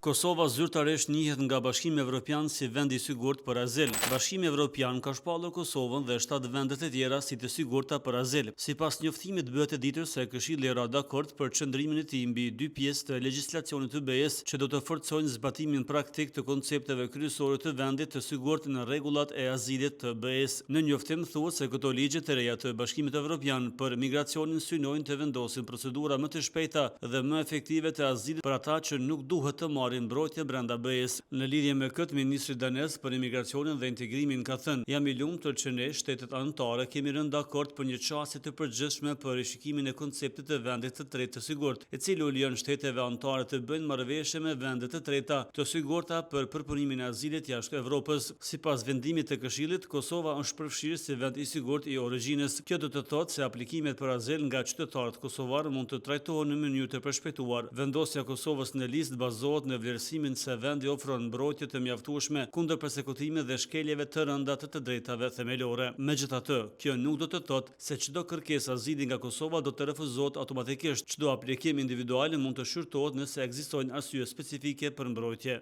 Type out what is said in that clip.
Kosova zyrtarisht njihet nga Bashkimi Evropian si vend i sigurt për azil. Bashkimi Evropian ka shpallur Kosovën dhe 7 vendet e tjera si të sigurta për azil. Sipas njoftimit bëhet e ditur se Këshilli ra dakord për çndrimin e tij mbi 2 pjesë të legjislacionit të BE-s që do të forcojnë zbatimin praktik të koncepteve kryesore të vendit të sigurt në rregullat e azilit të BE-s. Në njoftim thuhet se këto ligje të reja të Bashkimit Evropian për migracionin synojnë të vendosin procedura më të shpejta dhe më efektive të azilit për ata që nuk duhet të marrin mbrojtje brenda BE-s. Në lidhje me këtë, ministri danez për imigracionin dhe integrimin ka thënë: "Jam i lumtur që ne, shtetet anëtare, kemi rënë dakord për një çështje të përgjithshme për rishikimin e konceptit të vendit të tretë të sigurt, i cili u lejon shteteve anëtare të bëjnë marrëveshje me vende të treta të sigurta për përpunimin e azilit jashtë Evropës." Sipas vendimit të Këshillit, Kosova është përfshirë si vend i sigurt i origjinës. Kjo do të thotë se aplikimet për azil nga qytetarët kosovar mund të trajtohen në mënyrë të përshpejtuar. Vendosja e Kosovës në listë bazohet në vlerësimin se vendi ofron mbrojtje të mjaftueshme kundër përsekutimit dhe shkeljeve të rënda të drejtave themelore. Megjithatë, kjo nuk do të thotë se çdo kërkesë azili nga Kosova do të refuzohet automatikisht. Çdo aplikim individual mund të shqyrtohet nëse ekzistojnë arsye specifike për mbrojtje.